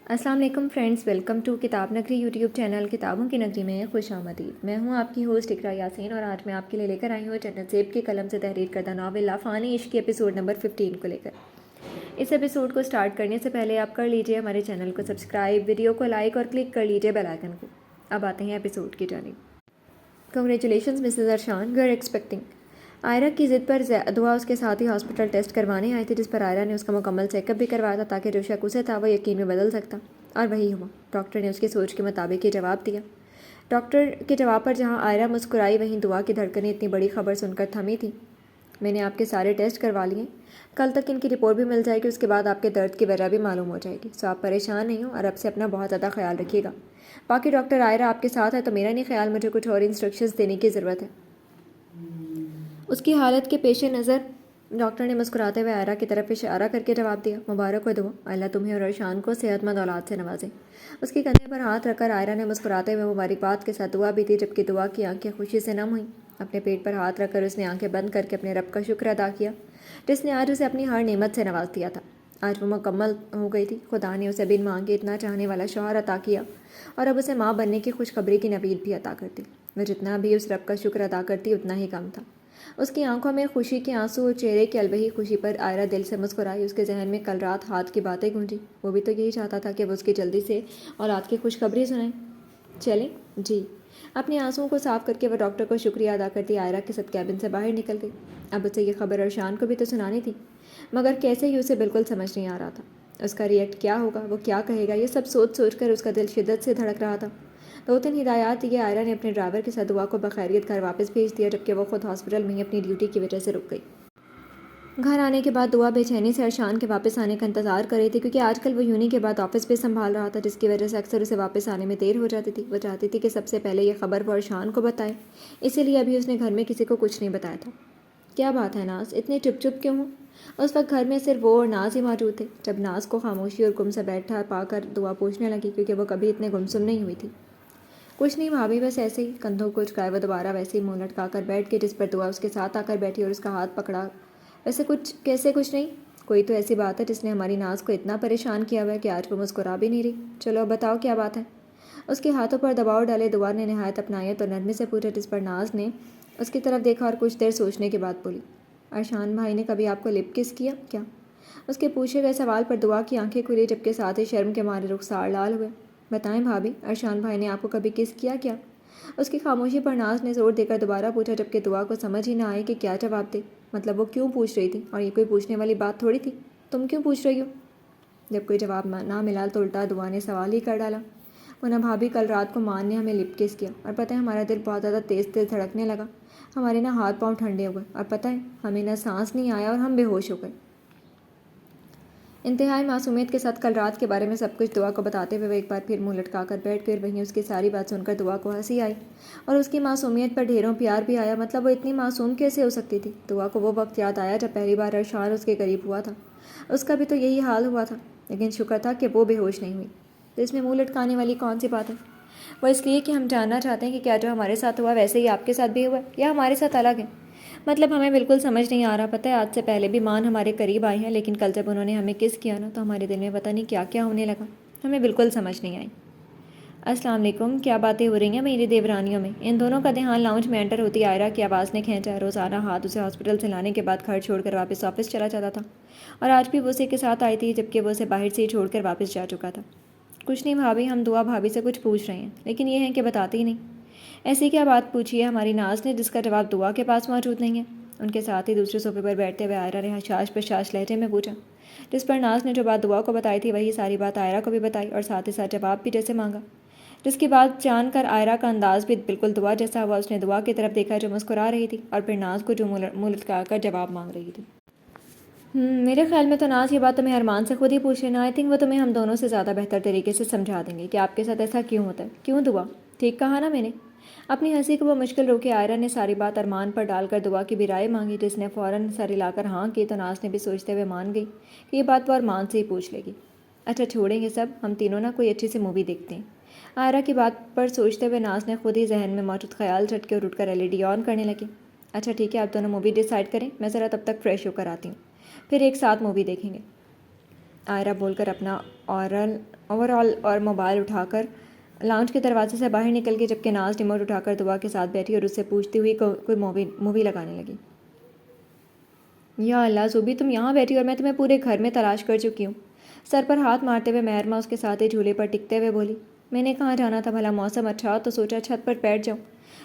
السلام علیکم friends, welcome to کتاب نگری یوٹیوب چینل کتابوں کی نگری میں خوش آمدید۔ میں ہوں آپ کی ہوسٹ اقرا یاسین اور آج میں آپ کے لیے لے کر آئی ہوں جنت زیب کے قلم سے تحریر کردہ ناول لافانی عشق کے ایپیسوڈ نمبر 15 کو لے کر۔ اس ایپیسوڈ کو سٹارٹ کرنے سے پہلے آپ کر لیجئے ہمارے چینل کو سبسکرائب، ویڈیو کو لائک اور کلک کر لیجئے بیل آئیکن کو۔ اب آتے ہیں ایپیسوڈ کی جانب۔ Congratulations Mrs Arshan, we are expecting. Ayra کی ضد پر دعا اس کے ساتھ ہی ہاسپٹل ٹیسٹ کروانے آئی تھی، جس پر آئرہ نے اس کا مکمل چیک اپ بھی کروایا تھا تاکہ جو شک اسے تھا وہ یقین میں بدل سکتا، اور وہی ہوا۔ ڈاکٹر نے اس کی سوچ کے مطابق یہ جواب دیا۔ ڈاکٹر کے جواب پر جہاں آئرہ مسکرائی، وہیں دعا کی دھڑکنیں اتنی بڑی خبر سن کر تھمی تھیں۔ میں نے آپ کے سارے ٹیسٹ کروا لیے، کل تک ان کی رپورٹ بھی مل جائے گی، اس کے بعد آپ کے درد کی وجہ بھی معلوم ہو جائے گی، سو آپ پریشان نہیں ہوں اور اب سے اپنا بہت زیادہ خیال رکھیے گا۔ باقی ڈاکٹر آئرہ آپ کے ساتھ ہے تو میرا نہیں خیال مجھے کچھ اور انسٹرکشنز دینے کی ضرورت ہے۔ اس کی حالت کے پیش نظر ڈاکٹر نے مسکراتے ہوئے آئرہ کی طرف اشارہ کر کے جواب دیا، مبارک ہو دعا، اللہ تمہیں اور ارشان کو صحت مند اولاد سے نوازے۔ اس کے کندھے پر ہاتھ رکھ کر آئرہ نے مسکراتے ہوئے مبارکباد کے ساتھ دعا بھی دی، جبکہ دعا کی آنکھیں خوشی سے نم ہوئیں۔ اپنے پیٹ پر ہاتھ رکھ کر اس نے آنکھیں بند کر کے اپنے رب کا شکر ادا کیا، جس نے آج اسے اپنی ہر نعمت سے نواز دیا تھا۔ آج وہ مکمل ہو گئی تھی، خدا نے اسے بن مانگے اتنا چاہنے والا شوہر عطا کیا اور اب اسے ماں بننے کی خوشخبری کی نوید بھی عطا کر دی۔ وہ جتنا بھی اس رب کا شکر ادا کرتی اتنا ہی کم تھا۔ اس کی آنکھوں میں خوشی کے آنسو اور چہرے کی الوہی خوشی پر آئرہ دل سے مسکرائی۔ اس کے ذہن میں کل رات ہاتھ کی باتیں گونجی، وہ بھی تو یہی چاہتا تھا کہ وہ اس کی جلدی سے اولاد کی خوشخبری سنائیں۔ چلیں جی۔ اپنے آنسوؤں کو صاف کر کے وہ ڈاکٹر کو شکریہ ادا کرتی آئرہ کے ساتھ کیبن سے باہر نکل گئی۔ اب اسے یہ خبر ارشان کو بھی تو سنانی تھی، مگر کیسے ہی اسے بالکل سمجھ نہیں آ رہا تھا۔ اس کا ریئیکٹ کیا ہوگا، وہ کیا کہے گا، یہ سب سوچ سوچ کر اس کا دل شدت سے دھڑک رہا تھا۔ 2-3 ہدایات دیے آئرہ نے اپنے ڈرائیور کے ساتھ دعا کو بخیریت گھر واپس بھیج دیا، جبکہ وہ خود ہاسپٹل میں ہی اپنی ڈیوٹی کی وجہ سے رک گئی۔ گھر آنے کے بعد دعا بے چینی سے ارشان کے واپس آنے کا انتظار کر رہی تھی، کیونکہ آج کل وہ یونی کے بعد آفس بھی سنبھال رہا تھا، جس کی وجہ سے اکثر اسے واپس آنے میں دیر ہو جاتی تھی۔ وہ چاہتی تھی کہ سب سے پہلے یہ خبر وہ ارشان کو بتائے، اسی لیے ابھی اس نے گھر میں کسی کو کچھ نہیں بتایا تھا۔ کیا بات ہے ناز، اتنے چپ چپ کیوں ہوں؟ اس وقت گھر میں صرف وہ اور ناز ہی موجود تھے۔ جب ناز کو خاموشی اور گم سے بیٹھا پا کر دعا پوچھنے لگی، کیونکہ وہ کبھی اتنے گمسم نہیں ہوئی تھی۔ کچھ نہیں بھابھی، بس ایسے ہی۔ کندھوں کو جھکائے وہ دوبارہ ویسے ہی منہ لٹکا کر بیٹھ گئی، جس پر دعا اس کے ساتھ آ کر بیٹھی اور اس کا ہاتھ پکڑا۔ ویسے کیسے کچھ نہیں؟ کوئی تو ایسی بات ہے جس نے ہماری ناز کو اتنا پریشان کیا ہوا ہے کہ آج وہ مسکرا بھی نہیں رہی۔ چلو اب بتاؤ کیا بات ہے؟ اس کے ہاتھوں پر دباؤ ڈالے دعا نے نہایت اپنائیت اور نرمی سے پوچھا، جس پر ناز نے اس کی طرف دیکھا اور کچھ دیر سوچنے کے بعد بولی، ارشان بھائی نے کبھی آپ کو لپ کس کیا کیا؟ اس کے پوچھے گئے سوال پر دعا کی آنکھیں کھلی، جبکہ ساتھ ہی شرم کے مارے رخسار لال ہوئے۔ بتائیں بھابھی، ارشان بھائی نے آپ کو کبھی کس کیا کیا؟ اس کی خاموشی پر ناز نے زور دے کر دوبارہ پوچھا، جبکہ دعا کو سمجھ ہی نہ آئی کہ کیا جواب دے۔ مطلب وہ کیوں پوچھ رہی تھی، اور یہ کوئی پوچھنے والی بات تھوڑی تھی۔ تم کیوں پوچھ رہی ہو؟ جب کوئی جواب نہ ملا تو الٹا دعا نے سوال ہی کر ڈالا، وہ نہ بھابھی، کل رات کو مان نے ہمیں لپ کس کیا، اور پتہ ہے ہمارا دل بہت زیادہ تیز تیز دھڑکنے لگا، ہمارے نہ ہاتھ پاؤں ٹھنڈے ہو گئے، اور پتہ ہے ہمیں نہ سانس نہیں آیا اور ہم بے ہوش ہو گئے۔ انتہائی معصومیت کے ساتھ کل رات کے بارے میں سب کچھ دعا کو بتاتے ہوئے وہ ایک بار پھر منہ لٹکا کر بیٹھ گئی، اور وہیں اس کی ساری بات سن کر دعا کو ہنسی آئی اور اس کی معصومیت پر ڈھیروں پیار بھی آیا۔ مطلب وہ اتنی معصوم کیسے ہو سکتی تھی؟ دعا کو وہ وقت یاد آیا جب پہلی بار ارشان اس کے قریب ہوا تھا۔ اس کا بھی تو یہی حال ہوا تھا، لیکن شکر تھا کہ وہ بے ہوش نہیں ہوئی۔ تو اس میں منہ لٹکانے والی کون سی بات ہے؟ وہ اس لیے کہ ہم جاننا چاہتے ہیں کہ کیا جو ہمارے ساتھ ہوا ویسے ہی آپ کے ساتھ بھی ہوا ہے، یا ہمارے ساتھ الگ ہے؟ مطلب ہمیں بالکل سمجھ نہیں آ رہا۔ پتہ ہے آج سے پہلے بھی مان ہمارے قریب آئی ہیں، لیکن کل جب انہوں نے ہمیں کس کیا نا، تو ہمارے دل میں پتہ نہیں کیا کیا ہونے لگا، ہمیں بالکل سمجھ نہیں آئی۔ السلام علیکم، کیا باتیں ہو رہی ہیں میری دیورانیوں میں؟ ان دونوں کا دھیان لاؤنج میں انٹر ہوتی آئرہ کی آواز نے کھینچا۔ روزانہ ہاتھ اسے ہاسپٹل سے لانے کے بعد گھر چھوڑ کر واپس آفس چلا جاتا تھا، اور آج بھی وہ اسے کے ساتھ آئی تھی، جبکہ وہ اسے باہر سے ہی چھوڑ کر واپس جا چکا تھا۔ کچھ نہیں بھابھی، ہم دعا بھابھی سے کچھ پوچھ رہے ہیں، لیکن یہ ہیں کہ بتاتی ہی نہیں۔ ایسی کیا بات پوچھی ہے ہماری ناز نے جس کا جواب دعا کے پاس موجود نہیں ہے؟ ان کے ساتھ ہی دوسرے صوفے پر بیٹھتے ہوئے آئرہ نے حشاش پشاش لہجے میں پوچھا، جس پر ناز نے جو بات دعا کو بتائی تھی وہی ساری بات آئرہ کو بھی بتائی، اور ساتھ ہی ساتھ جواب بھی جیسے مانگا، جس کی بات جان کر آئرہ کا انداز بھی بالکل دعا جیسا ہوا۔ اس نے دعا کی طرف دیکھا جو مسکرا رہی تھی، اور پھر ناز کو جو منہ لٹکا کر جواب مانگ رہی تھی۔ میرے خیال میں تو ناز یہ بات تمہیں ارمان سے خود ہی پوچھ لینا، آئی تھنک وہ تمہیں ہم دونوں سے زیادہ بہتر طریقے سے سمجھا دیں گے کہ آپ کے ساتھ ایسا کیوں ہوتا ہے۔ کیوں دعا؟ ٹھیک کہا نا میں نے؟ اپنی ہنسی کو وہ مشکل روکے آئرہ نے ساری بات ارمان پر ڈال کر دعا کی بھی رائے مانگی، جس نے فوراً سر ہلا کر ہاں کی، تو ناز نے بھی سوچتے ہوئے مان گئی کہ یہ بات وہ ارمان سے ہی پوچھ لے گی۔ اچھا چھوڑیں گے سب، ہم تینوں نا کوئی اچھی سی مووی دیکھتے ہیں۔ آئرہ کی بات پر سوچتے ہوئے ناز نے خود ہی ذہن میں موجود خیال جھٹکے اور اٹھ کر LED آن کرنے لگی۔ اچھا ٹھیک ہے، آپ دونوں مووی ڈیسائیڈ کریں، میں ذرا تب تک فریش ہو کر آتی ہوں، پھر ایک ساتھ مووی دیکھیں گے۔ آئرہ بول کر اپنا اورل اوور آل اور موبائل اٹھا کر لاؤنج کے دروازے سے باہر نکل گئی، جبکہ ناز ریموٹ اٹھا کر دعا کے ساتھ بیٹھی اور اس سے پوچھتی ہوئی کوئی مووی لگانے لگی۔ یا اللہ زوبی، تم یہاں بیٹھی اور میں تمہیں پورے گھر میں تلاش کر چکی ہوں۔ سر پر ہاتھ مارتے ہوئے مہرما اس کے ساتھ ہی جھولے پر ٹکتے ہوئے بولی، میں نے کہاں جانا تھا بھلا، موسم اچھا ہو تو سوچا چھت پر بیٹھ جاؤں،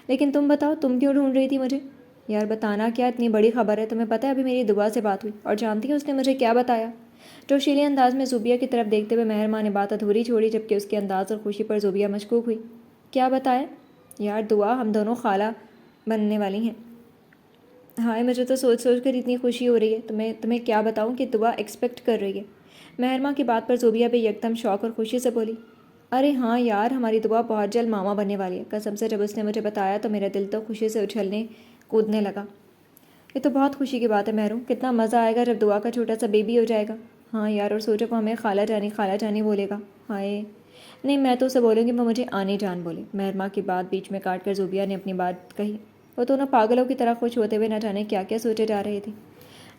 لیکن تم بتاؤ تم کیوں ڈھونڈ رہی تھی مجھے؟ یار بتانا کیا، اتنی بڑی خبر ہے، تمہیں پتہ ہے ابھی میری دعا سے بات ہوئی، اور جانتی ہیں اس نے مجھے کیا بتایا؟ جوشیلے انداز میں زوبیہ کی طرف دیکھتے ہوئے مہرما نے بات ادھوری چھوڑی، جبکہ اس کے انداز اور خوشی پر زوبیہ مشکوک ہوئی۔ کیا بتایا؟ یار دعا، ہم دونوں خالہ بننے والی ہیں۔ ہائے، مجھے تو سوچ کر اتنی خوشی ہو رہی ہے، تمہیں کیا بتاؤں کہ دعا ایکسپیکٹ کر رہی ہے۔ مہرما کی بات پر زوبیہ بھی یکدم شوق اور خوشی سے بولی، ارے ہاں یار، ہماری دعا بہت جلد ماما بننے والی ہے، قسم سے جب اس نے مجھے بتایا تو میرا دل تو خوشی سے اچھلنے کودنے لگا۔ یہ تو بہت خوشی کی بات ہے مہرو، کتنا مزہ آئے گا جب دعا کا چھوٹا سا بیبی ہو جائے گا۔ ہاں یار، اور سوچو وہ ہمیں خالہ جانی بولے گا۔ ہائے نہیں، میں تو اسے بولوں گی وہ مجھے آنی جان بولے۔ مہرما کی بات بیچ میں کاٹ کر زوبیہ نے اپنی بات کہی۔ وہ دونوں پاگلوں کی طرح خوش ہوتے ہوئے نہ جانے کیا کیا سوچے جا رہے تھے۔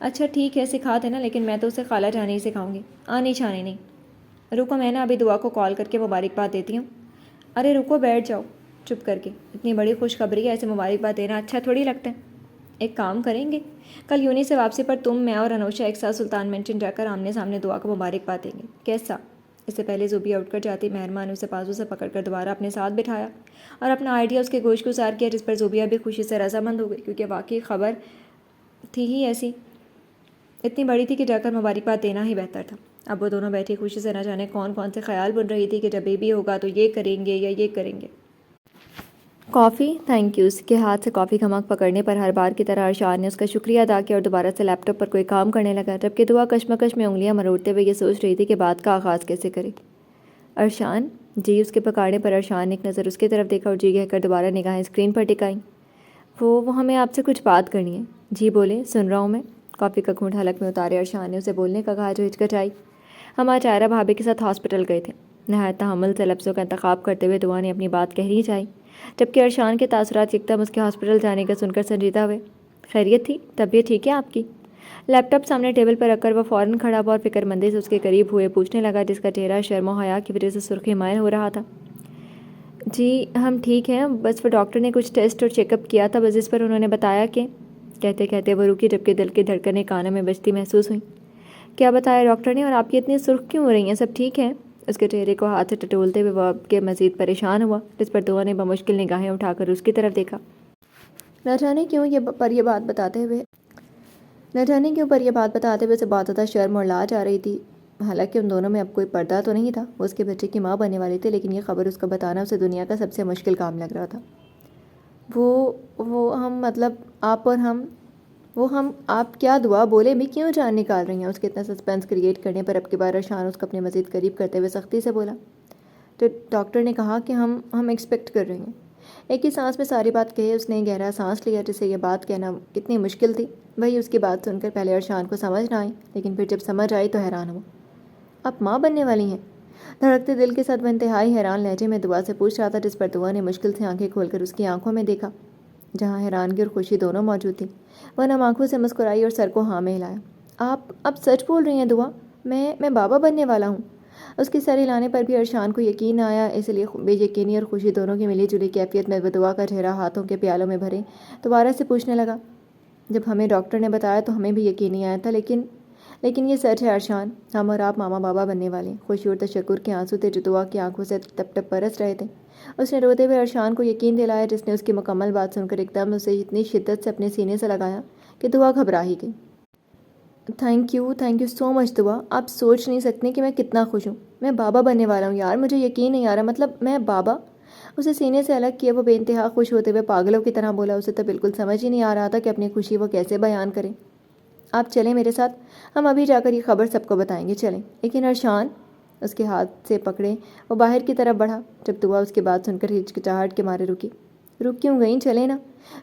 اچھا ٹھیک ہے، سکھا دینا، لیکن میں تو اسے خالہ جانی ہی سکھاؤں گی، آنی جانی نہیں۔ رکو، میں نا ابھی دعا کو کال کر کے مبارکباد دیتی ہوں۔ ارے رکو، بیٹھ جاؤ چپ کر کے، اتنی بڑی خوشخبری ہے، ایسے مبارکباد دینا اچھا تھوڑی لگتا ہے۔ ایک کام کریں گے، کل یونی سے واپسی پر تم، میں اور انوشا ایک ساتھ سلطان مینشن جا کر آمنے سامنے دعا کو مبارکباد دیں گے، کیسا؟ اس سے پہلے زوبیہ اٹھ کر جاتی مہرما نے اسے بازو سے پکڑ کر دوبارہ اپنے ساتھ بٹھایا اور اپنا آئیڈیا اس کے گوش گزار کیا، جس پر زوبیہ بھی خوشی سے رضامند ہو گئی، کیونکہ واقعی خبر تھی ہی ایسی اتنی بڑی تھی کہ جا کر مبارکباد دینا ہی بہتر تھا۔ اب وہ دونوں بیٹھی خوشی سے نہ جانے کون سے خیال بن رہی تھی کہ جب بیبی ہوگا تو یہ کریں گے یا یہ کریں گے۔ کافی، تھینک یو۔ اس کے ہاتھ سے کافی کا مگ پکڑنے پر ہر بار کی طرح ارشاد نے اس کا شکریہ ادا کیا اور دوبارہ سے لیپ ٹاپ پر کوئی کام کرنے لگا، جبکہ دعا کشمکش میں انگلیاں مروڑتے ہوئے یہ سوچ رہی تھی کہ بات کا آغاز کیسے کرے۔ ارشان جی، اس کے پکارنے پر ارشان نے ایک نظر اس کی طرف دیکھا اور جی کہہ کر دوبارہ نگاہیں اسکرین پر ٹکائیں۔ وہ ہمیں آپ سے کچھ بات کرنی ہے۔ جی بولے، سن رہا ہوں میں۔ کافی کا گھونٹ حلق میں اتارے ارشان نے اسے بولنے کا کہا جو ہچکچائی۔ ہم آج عائرہ بھابھی کے ساتھ ہاسپٹل گئے تھے۔ نہایت تحمل سے لفظوں کا انتخاب کرتے ہوئے دعا نے اپنی بات کہنی چاہی، جبکہ ارشان کے تاثرات یکدم اس کے ہاسپٹل جانے کا سن کر سنجیدہ ہوئے۔ خیریت تھی؟ طبیعت ٹھیک ہے آپ کی؟ لیپ ٹاپ سامنے ٹیبل پر رکھ کر وہ فوراً کھڑا ہوا اور فکر مندی سے اس کے قریب ہوئے پوچھنے لگا، جس کا چہرہ شرم و حیا کی وجہ سے سرخی مائل ہو رہا تھا۔ جی ہم ٹھیک ہیں، بس وہ ڈاکٹر نے کچھ ٹیسٹ اور چیک اپ کیا تھا، بس اس پر انہوں نے بتایا کہ… کہتے کہتے وہ رکی، جبکہ دل کی دھڑکنیں کانوں میں بجتی محسوس ہوئیں۔ کیا بتایا ڈاکٹر نے، اور آپ کی اتنی سرخ کیوں ہو رہی ہیں، سب ٹھیک ہیں؟ اس کے چہرے کو ہاتھ سے ٹٹولتے ہوئے وہ اب کے مزید پریشان ہوا، جس پر دعا نے بمشکل نگاہیں اٹھا کر اس کی طرف دیکھا۔ نہ جانے کیوں یہ بات بتاتے ہوئے اسے بہت زیادہ شرم اور لاج آ رہی تھی۔ حالانکہ ان دونوں میں اب کوئی پردہ تو نہیں تھا، وہ اس کے بچے کی ماں بننے والی تھی، لیکن یہ خبر اس کو بتانا اسے دنیا کا سب سے مشکل کام لگ رہا تھا۔ آپ کیا دعا بولے بھی کیوں جان نکال رہی ہیں؟ اس کے اتنا سسپینس کریٹ کرنے پر اب کی بار ارشان اس کو اپنے مزید قریب کرتے ہوئے سختی سے بولا۔ تو ڈاکٹر نے کہا کہ ہم ایکسپیکٹ کر رہے ہیں۔ ایک ہی سانس میں ساری بات کہے اس نے گہرا سانس لیا، جسے یہ بات کہنا کتنی مشکل تھی وہی اس کی بات سن کر پہلے ارشان کو سمجھ نہ آئی، لیکن پھر جب سمجھ آئی تو حیران ہوا۔ آپ ماں بننے والی ہیں؟ دھڑکتے دل کے ساتھ وہ انتہائی حیران لہجے میں دعا سے پوچھ رہا تھا، جس پر دعا نے مشکل سے آنکھیں کھول کر اس کی آنکھوں میں دیکھا، جہاں حیرانگی اور خوشی دونوں موجود تھی۔ وہ نم آنکھوں سے مسکرائی اور سر کو ہاں میں ہلایا۔ آپ اب سچ بول رہی ہیں دعا؟ میں بابا بننے والا ہوں؟ اس کی سر ہلانے پر بھی ارشان کو یقین نہ آیا، اس لیے بے یقینی اور خوشی دونوں کی ملی جلی کیفیت میں وہ دعا کا چہرہ ہاتھوں کے پیالوں میں بھرے دوبارہ سے پوچھنے لگا۔ جب ہمیں ڈاکٹر نے بتایا تو ہمیں بھی یقین نہیں آیا تھا، لیکن یہ سچ ہے ارشان، ہم اور آپ ماما بابا بننے والے ہیں۔ خوشی اور تشکر کے آنسو تھے جو دعا کی آنکھوں سے ٹپ ٹپ برس رہے تھے۔ اس نے روتے ہوئے ارشان کو یقین دلایا، جس نے اس کی مکمل بات سن کر ایک دم اسے اتنی شدت سے اپنے سینے سے لگایا کہ دعا گھبرا ہی گئی۔ تھینک یو سو مچ دعا، آپ سوچ نہیں سکتے کہ میں کتنا خوش ہوں۔ میں بابا بننے والا ہوں یار، مجھے یقین نہیں آ رہا، مطلب میں بابا۔ اسے سینے سے الگ کیا وہ بے انتہا خوش ہوتے ہوئے پاگلوں کی طرح بولا۔ اسے تو بالکل سمجھ ہی نہیں آ رہا تھا کہ اپنی خوشی وہ کیسے بیان کرے۔ آپ چلیں میرے ساتھ، ہم ابھی جا کر یہ خبر سب کو بتائیں گے، چلیں۔ لیکن ارشان اس کے ہاتھ سے پکڑے وہ باہر کی طرف بڑھا، جب دعا اس کی بات سن کر ہچکچاہٹ کے مارے رک کیوں گئیں؟ چلیں نا،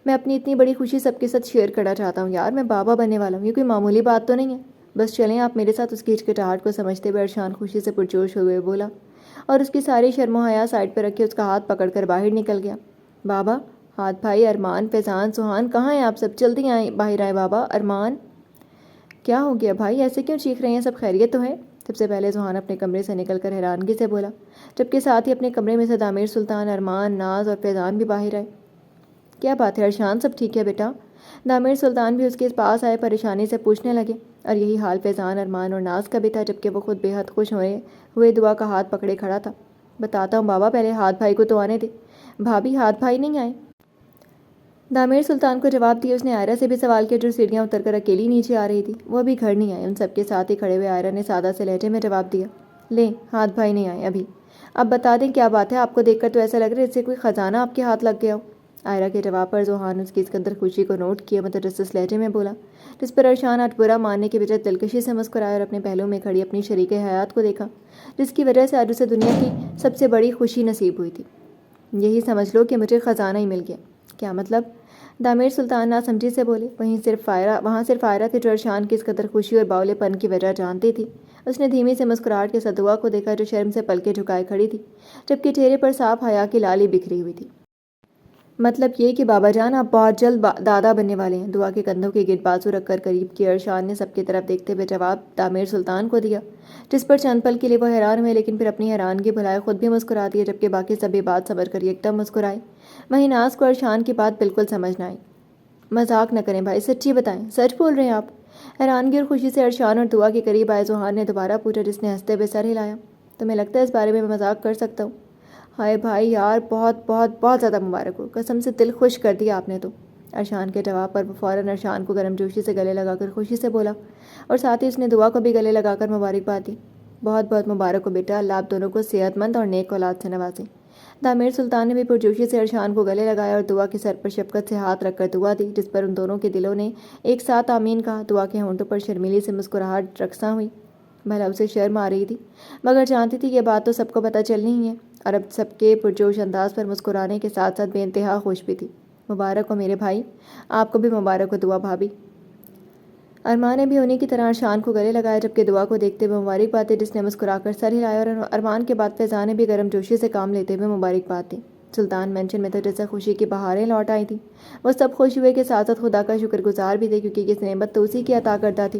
میں اپنی اتنی بڑی خوشی سب کے ساتھ شیئر کرنا چاہتا ہوں یار، میں بابا بننے والا ہوں، یہ کوئی معمولی بات تو نہیں ہے، بس چلیں آپ میرے ساتھ۔ اس کی ہچکچاہٹ کو سمجھتے ہوئے ارشان خوشی سے پرجوش ہوئے بولا اور اس کی ساری شرم و حیا سائڈ پہ رکھے اس کا ہاتھ پکڑ کر باہر نکل گیا۔ بابا، ہاتھ بھائی، ارمان، فیضان، سہان، کہاں ہیں آپ سب؟ جلدی آئیں، باہر آئیں بابا۔ ارمان، کیا ہو گیا بھائی، ایسے کیوں چیخ رہے ہیں؟ سب خیریت تو ہے؟ سب سے پہلے ذوحان اپنے کمرے سے نکل کر حیرانگی سے بولا، جبکہ ساتھ ہی اپنے کمرے میں سے دامیر سلطان، ارمان، ناز اور فیضان بھی باہر آئے۔ کیا بات ہے ارشان، سب ٹھیک ہے بیٹا؟ دامیر سلطان بھی اس کے پاس آئے پریشانی سے پوچھنے لگے، اور یہی حال فیضان، ارمان اور ناز کا بھی تھا، جبکہ وہ خود بے حد خوش ہوئے دعا کا ہاتھ پکڑے کھڑا تھا۔ بتاتا ہوں بابا، پہلے ہاتھ بھائی کو تو آنے دے۔ بھابی، ہاتھ بھائی نہیں آئے؟ دامیر سلطان کو جواب دیا اس نے آئرہ سے بھی سوال کیا، جو سیڑھیاں اتر کر اکیلی نیچے آ رہی تھی۔ وہ ابھی گھر نہیں آئے۔ ان سب کے ساتھ ہی کھڑے ہوئے آئرہ نے سادہ سے لہجے میں جواب دیا، لیں، ہاتھ بھائی نہیں آئے ابھی۔ اب بتا دیں کیا بات ہے، آپ کو دیکھ کر تو ایسا لگ رہا ہے جیسے کوئی خزانہ آپ کے ہاتھ لگ گیا ہو۔ آئرہ کے جواب پر ذوحان اس کی اس قدر خوشی کو نوٹ کیے متجسس لہجے میں بولا، جس پر ارشان آج برا ماننے کے بجائے دلکشی سے مسکرایا اور اپنے پہلو میں کھڑی اپنی شریک حیات کو دیکھا، جس کی وجہ سے آج اسے دنیا کی سب سے بڑی خوشی نصیب ہوئی تھی۔ یہی سمجھ لو کہ مجھے خزانہ ہی مل گیا۔ کیا مطلب؟ دامیر سلطان ناسمجھی سے بولے۔ وہاں صرف آئرہ تھے جو ارشان کی اس قدر خوشی اور باولے پن کی وجہ جانتی تھی۔ اس نے دھیمی سے مسکراہٹ کے ساتھ دعا کو دیکھا، جو شرم سے پلکیں جھکائے کھڑی تھی، جبکہ چہرے پر صاف حیا کی لالی بکھری ہوئی تھی۔ مطلب یہ کہ بابا جان آپ بہت جلد دادا بننے والے ہیں۔ دعا کے کندھوں کے گرد بازو رکھ کر قریب کی ارشان نے سب کی طرف دیکھتے ہوئے جواب دامیر سلطان کو دیا، جس پر چند پل کے لیے وہ حیران ہوئے، لیکن پھر اپنی حیرانگی بھلائے خود بھی مسکرا دیا، جبکہ باقی سب یہ بات سمجھ کر یکدم مسکرائے۔ وہیں ناز کو ارشان کی بات بالکل سمجھ نہ آئی۔ مذاق نہ کریں بھائی، سچی بتائیں، سچ بول رہے ہیں آپ؟ حیرانگی اور خوشی سے ارشان اور دعا کے قریب آئے ذوحان نے دوبارہ پوچھا، جس نے ہنستے ہوئے سر ہلایا۔ تمہیں لگتا ہے اس بارے میں مذاق کر سکتا ہوں؟ ہائے بھائی یار، بہت بہت بہت زیادہ مبارک ہو، قسم سے دل خوش کر دیا آپ نے تو۔ ارشان کے جواب پر وہ فوراً ارشان کو گرم جوشی سے گلے لگا کر خوشی سے بولا، اور ساتھ ہی اس نے دعا کو بھی گلے لگا کر مبارکباد دی۔ بہت بہت مبارک ہو بیٹا، اللہ آپ دونوں کو صحت مند اور نیک اولاد سے نوازے۔ دامیر سلطان نے بھی پرجوشی سے ارشان کو گلے لگایا اور دعا کے سر پر شفقت سے ہاتھ رکھ کر دعا دی، جس پر ان دونوں کے دلوں نے ایک ساتھ آمین کہا۔ دعا کے ہونٹوں پر شرمیلی سے مسکراہٹ رقصاں ہوئی۔ بھلا اسے شرم آ رہی تھی، مگر جانتی تھی یہ بات تو سب کو پتہ چلنی ہی ہے، اور اب سب کے پرجوش انداز پر مسکرانے کے ساتھ ساتھ بے انتہا خوش بھی تھی۔ مبارک ہو میرے بھائی، آپ کو بھی مبارک ہو دعا بھابی۔ ارمان نے بھی انہیں کی طرح ارشان کو گلے لگایا، جبکہ دعا کو دیکھتے ہوئے مبارکباد دی، جس نے مسکرا کر سر ہلایا، اور ارمان کے بعد فیضان نے بھی گرم جوشی سے کام لیتے ہوئے مبارکباد دی۔ سلطان مینشن میں تو جیسے خوشی کی بہاریں لوٹ آئی تھیں۔ وہ سب خوش ہوئے کے ساتھ ساتھ خدا کا شکر گزار بھی تھے، کیونکہ یہ نعمت تو اسی کی عطا کردہ تھی۔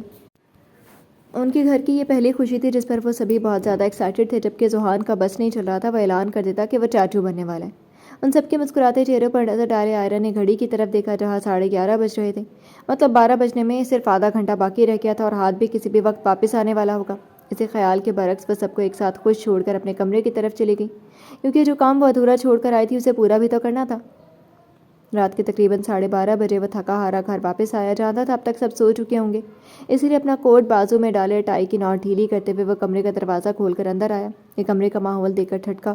ان کے گھر کی یہ پہلی خوشی تھی جس پر وہ سبھی بہت زیادہ ایکسائٹڈ تھے۔ جبکہ ذوحان کا بس نہیں چل رہا تھا، وہ اعلان کر دیتا کہ وہ چاچو بننے والا ہے۔ ان سب کے مسکراتے چہروں پر نظر ڈالے آئرہ نے گھڑی کی طرف دیکھا، جہاں 11:30 بج رہے تھے۔ مطلب 12 بجنے میں صرف آدھا گھنٹہ باقی رہ گیا تھا، اور ہاتھ بھی کسی بھی وقت واپس آنے والا ہوگا۔ اسی خیال کے برعکس وہ سب کو ایک ساتھ خوش چھوڑ کر اپنے کمرے کی طرف چلی گئی، کیونکہ جو کام وہ ادھورا چھوڑ کر آئی تھی اسے پورا بھی تو کرنا تھا۔ رات کے تقریباً 12:30 بجے وہ تھکا ہارا گھر واپس آیا، جانتا تھا اب تک سب سو چکے ہوں گے، اسی لیے اپنا کوٹ بازو میں ڈالے ٹائی کی نوٹ ڈھیلی کرتے ہوئے وہ کمرے کا دروازہ کھول کر اندر آیا۔ یہ کمرے کا ماحول دیکھ کر ٹھٹکا۔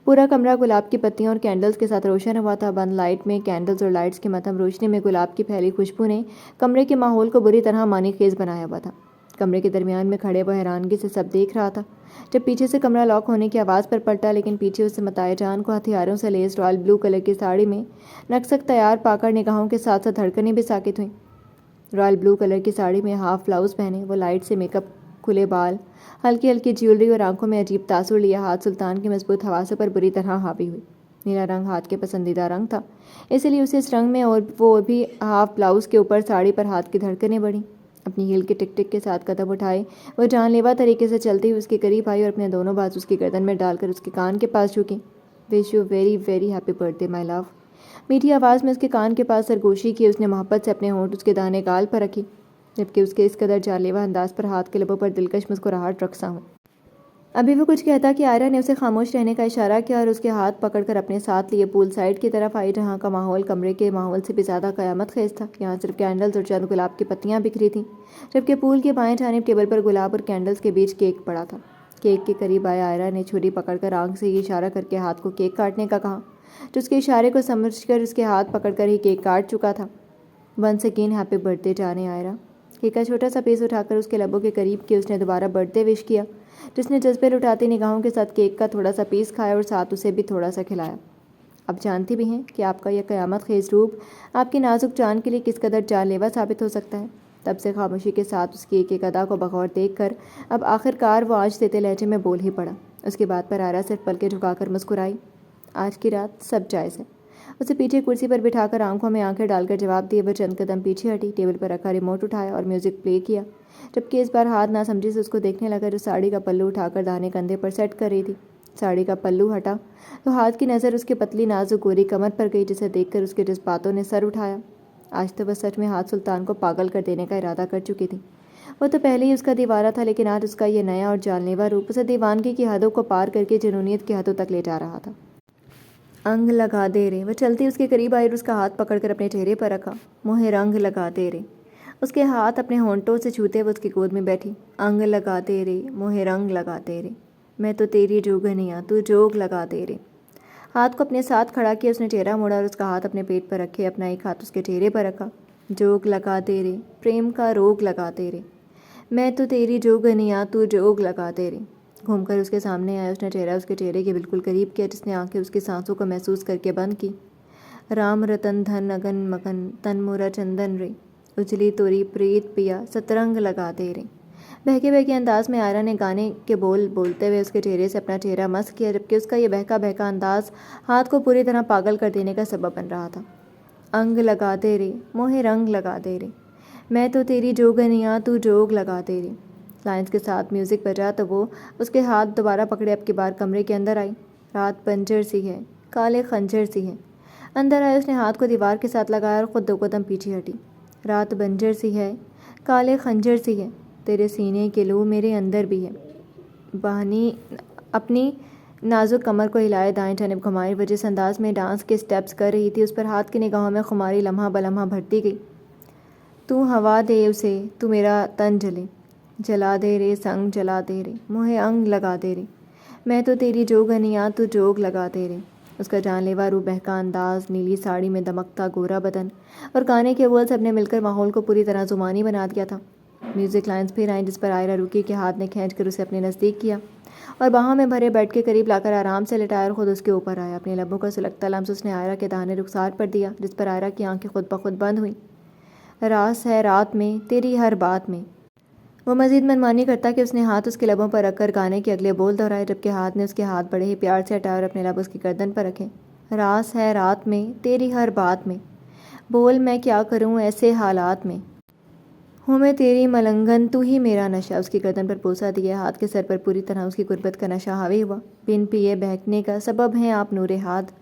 پورا کمرہ گلاب کی پتیوں اور کینڈلز کے ساتھ روشن ہوا تھا۔ بند لائٹ میں کینڈلز اور لائٹس کی مدھم روشنی میں گلاب کی پھیلی خوشبو نے کمرے کے ماحول کو بری طرح معنی خیز بنایا ہوا تھا۔ کمرے کے درمیان میں کھڑے وہ حیرانگی سے سب دیکھ رہا تھا، جب پیچھے سے کمرہ لاک ہونے کی آواز پر پلٹا، لیکن پیچھے اسے متاع جان کو ہتھیاروں سے لیس رائل بلو کلر کی ساڑی میں نقصک تیار پا کر نگاہوں کے ساتھ ساتھ دھڑکنیں بھی ساکت ہوئیں۔ رائل بلو کلر کی ساڑی میں ہاف بلاؤز پہنے، وہ لائٹ سے میک اپ، کھلے بال، ہلکی ہلکی جیولری اور آنکھوں میں عجیب تاثر لیا ہاتھ سلطان کی مضبوط حواسوں پر بری طرح حاوی ہوئی۔ نیلا رنگ ہاتھ کے پسندیدہ رنگ تھا، اسی لیے اسے اس رنگ میں اور وہ بھی ہاف بلاؤز کے اوپر ساڑی پر ہاتھ کی دھڑکنیں بڑھیں۔ اپنی ہیل کے ٹک ٹک کے ساتھ قدم اٹھائے وہ جان لیوا طریقے سے چلتی ہوئی اس کے قریب آئی اور اپنے دونوں بازو اس کی گردن میں ڈال کر اس کے کان کے پاس جھکی۔ Wish you very very happy birthday my love. میٹھی آواز میں اس کے کان کے پاس سرگوشی کی اس نے محبت سے اپنے ہونٹ اس کے دانے گال پر رکھی، جبکہ اس کے اس قدر جان لیوا انداز پر ہاتھ کے لبوں پر دلکش مسکراہٹ رقصاں ہوئی۔ ابھی وہ کچھ کہتا کہ آئرہ نے اسے خاموش رہنے کا اشارہ کیا اور اس کے ہاتھ پکڑ کر اپنے ساتھ لیے پول سائڈ کی طرف آئی، جہاں کا ماحول کمرے کے ماحول سے بھی زیادہ قیامت خیز تھا۔ یہاں صرف کینڈلز اور چند گلاب کی پتیاں بکھری تھیں، جبکہ پول کے بائیں جانب ٹیبل پر گلاب اور کینڈلز کے بیچ کیک پڑا تھا۔ کیک کے قریب آئے آئرہ نے چھری پکڑ کر آنکھ سے یہ اشارہ کر کے ہاتھ کو کیک کاٹنے کا کہا، جو اس کے اشارے کو سمجھ کر اس کے ہاتھ پکڑ کر ہی کیک کاٹ چکا تھا۔ Once again happy birthday جانے آئرہ۔ کیک کا چھوٹا سا پیس اٹھا کر اس کے لبوں کے قریب کیا، اس نے دوبارہ برتھ ڈے وش کیا، جس نے جذبے لٹاتی نگاہوں کے ساتھ کیک کا تھوڑا سا پیس کھایا اور ساتھ اسے بھی تھوڑا سا کھلایا۔ اب جانتی بھی ہیں کہ آپ کا یہ قیامت خیز روپ آپ کی نازک جان کے لیے کس قدر جان لیوا ثابت ہو سکتا ہے۔ تب سے خاموشی کے ساتھ اس کی ایک ایک ادا کو بغور دیکھ کر اب آخر کار وہ آنچ دیتے لہجے میں بول ہی پڑا۔ اس کی بات پر آئرہ صرف پلکیں جھکا کر مسکرائی۔ آج کی رات سب جائز ہے، اسے پیچھے کرسی پر بٹھا کر آنکھوں میں آنکھیں ڈال کر جواب دیے وہ چند قدم پیچھے ہٹی، ٹیبل پر رکھا ریموٹ اٹھایا اور میوزک پلے کیا، جبکہ اس بار ہاتھ نہ سمجھی سے اس کو دیکھنے لگا جو ساڑی کا پلو اٹھا کر داہنے کندھے پر سیٹ کر رہی تھی۔ ساڑی کا پلو ہٹا تو ہاتھ کی نظر اس کے پتلی نازک گوری کمر پر گئی، جسے دیکھ کر اس کے جذباتوں نے سر اٹھایا۔ آج تو وہ سچ میں ہاتھ سلطان کو پاگل کر دینے کا ارادہ کر چکی تھی۔ وہ تو پہلے ہی اس کا دیوانہ تھا، لیکن آج اس کا یہ نیا اور جان لیوا روپ اسے دیوانگی کی حدوں کو پار کر کے جنونیت کی حدوں تک لے جا رہا تھا۔ انگ لگا دے رے، وہ چلتی اس کے قریب آئی اور اس کا ہاتھ پکڑ کر اپنے چہرے پر رکھا۔ مجھے رنگ لگا دے رے، اس کے ہاتھ اپنے ہونٹوں سے چھوتے وہ اس کی گود میں بیٹھی۔ انگ لگا دے رے، مجھے رنگ لگا دے رے، میں تو تیری جوگنیاں تو جوگ لگا دے رے۔ ہاتھ کو اپنے ساتھ کھڑا کیا، اس نے چہرہ موڑا اور اس کا ہاتھ اپنے پیٹ پر رکھے اپنا ایک ہاتھ اس کے چہرے پر رکھا۔ جوگ لگا دے رے، پریم کا روگ لگا دے رے، میں تو تیری جوگنیاں تو جوگ لگا دے رے۔ گھوم کر اس کے سامنے آیا، اس نے چہرہ اس کے چہرے کے بالکل قریب کیا، جس نے آنکھیں اس کی سانسوں کو محسوس کر کے بند کی۔ رام رتن دھن اگن مگن تن مورا چندن رے، اجلی توری پریت پیا سترنگ لگا دے رے۔ بہکے بہکے انداز میں آئرہ نے گانے کے بول بولتے ہوئے اس کے چہرے سے اپنا چہرہ مس کیا، جبکہ اس کا یہ بہکا بہکا انداز ہاتھ کو پوری طرح پاگل کر دینے کا سبب بن رہا تھا۔ انگ لگا دے رے، مجھے رنگ لگا دے رے، میں تو تیری جوگنیاں تو جوگ لگا دے رے۔ لائنز کے ساتھ میوزک بجا تو وہ اس کے ہاتھ دوبارہ پکڑے اب کی بار کمرے کے اندر آئی۔ رات بنجر سی ہے، کالے خنجر سی ہے۔ اندر آئے اس نے ہاتھ کو دیوار کے ساتھ لگایا اور خود 2 قدم پیچھے ہٹی۔ رات بنجر سی ہے، کالے خنجر سی ہے، تیرے سینے کے لو میرے اندر بھی ہے۔ بہنی اپنی نازک کمر کو ہلائے دائیں جانب گھمائی، وہ جس انداز میں ڈانس کے سٹیپس کر رہی تھی اس پر ہاتھ کی نگاہوں میں خماری لمحہ بلمحہ بڑھتی گئی۔ تو ہوا دے اسے، تو میرا تن جلے، جلا دے رے سنگ جلا دے رے، مجھے انگ لگا دے رے، میں تو تیری جوگنیاں تو جوگ لگا دے رے۔ اس کا جان لیوا روح، بہکا انداز، نیلی ساڑی میں دمکتا گورا بدن اور گانے کے بول سب نے مل کر ماحول کو پوری طرح زمانی بنا دیا تھا۔ میوزک لائنز پھر آئیں، جس پر عائرہ رکی کے ہاتھ نے کھینچ کر اسے اپنے نزدیک کیا اور باہوں میں بھرے بیڈ کے قریب لا کر آرام سے لٹایا اور خود اس کے اوپر آیا۔ اپنے لبوں کا سلگتا لمس اس نے عائرہ کے داہنے رخسار پر دیا، جس پر عائرہ کی آنکھیں خود بخود بند ہوئیں۔ راز ہے رات میں تیری ہر بات میں، وہ مزید منمانی کرتا کہ اس نے ہاتھ اس کے لبوں پر رکھ کر گانے کے اگلے بول دہرائے، جبکہ ہاتھ نے اس کے ہاتھ بڑے ہی پیار سے ہٹائے اور اپنے لب اس کی گردن پر رکھے۔ راز ہے رات میں تیری ہر بات میں، بول میں کیا کروں ایسے حالات میں، ہوں میں تیری ملنگن تو ہی میرا نشہ۔ اس کی گردن پر بوسہ دیا، ہاتھ کے سر پر پوری طرح اس کی غربت کا نشہ حاوی ہوا۔ بن پیے بہکنے کا سبب ہیں آپ نور ہاتھ۔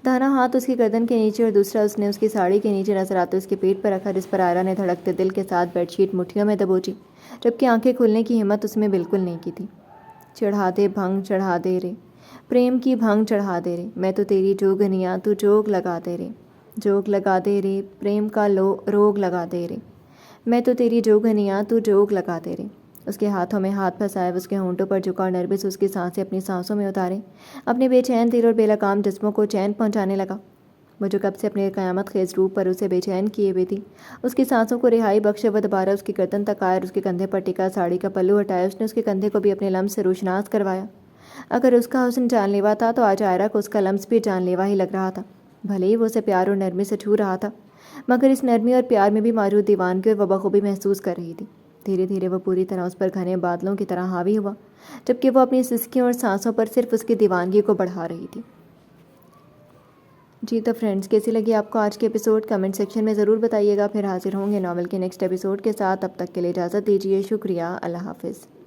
داہنا ہاتھ اس کی گردن کے نیچے اور دوسرا اس نے اس کی ساڑی کے نیچے نظر آتے اس کے پیٹ پر رکھا، جس پر عائرہ نے دھڑکتے دل کے ساتھ بیڈ شیٹ مٹھیوں میں دبوچی، جبکہ آنکھیں کھلنے کی ہمت اس میں بالکل نہیں کی تھی۔ چڑھا دے بھنگ چڑھا دے رے، پریم کی بھنگ چڑھا دے رے، میں تو تیری جوگنیاں تو جوگ لگا دے رے، جوگ لگا دے رے، پریم کا روگ لگا دے رے، میں تو تیری جوگنیاں تو جوگ لگا دے رے۔ اس کے ہاتھوں میں ہاتھ پھنسائے، اس کے ہونٹوں پر جھکا اور نربے سے اس کی سانسیں اپنی سانسوں میں اتارے، اپنے بے چین دل اور بے لگام جسموں کو چین پہنچانے لگا۔ وہ جو کب سے اپنے قیامت خیز روپ پر اسے بے چین کیے ہوئی تھی، اس کی سانسوں کو رہائی بخشے وہ دوبارہ اس کی گردن تک آیا اور اس کے کندھے پر ٹکا ساڑی کا پلو ہٹایا۔ اس نے اس کے کندھے کو بھی اپنے لمس سے روشناس کروایا۔ اگر اس کا حسن جان لیوا تھا تو آج عائرہ کو اس کا لمس بھی جان لیوا ہی لگ رہا تھا۔ بھلے ہی وہ اسے پیار اور نرمی سے چھو رہا تھا، مگر اس نرمی اور پیار میں بھی موجود دیوانگی اور وہ بخوبی محسوس کر رہی تھی۔ دھیرے دھیرے وہ پوری طرح اس پر گھنے بادلوں کی طرح حاوی ہوا، جبکہ وہ اپنی سسکیوں اور سانسوں پر صرف اس کی دیوانگی کو بڑھا رہی تھی۔ جی تو فرینڈز، کیسی لگی آپ کو آج کے ایپیسوڈ؟ کمنٹ سیکشن میں ضرور بتائیے گا۔ پھر حاضر ہوں گے ناول کے نیکسٹ ایپیسوڈ کے ساتھ، تب تک کے لیے اجازت دیجیے۔ شکریہ، اللہ حافظ۔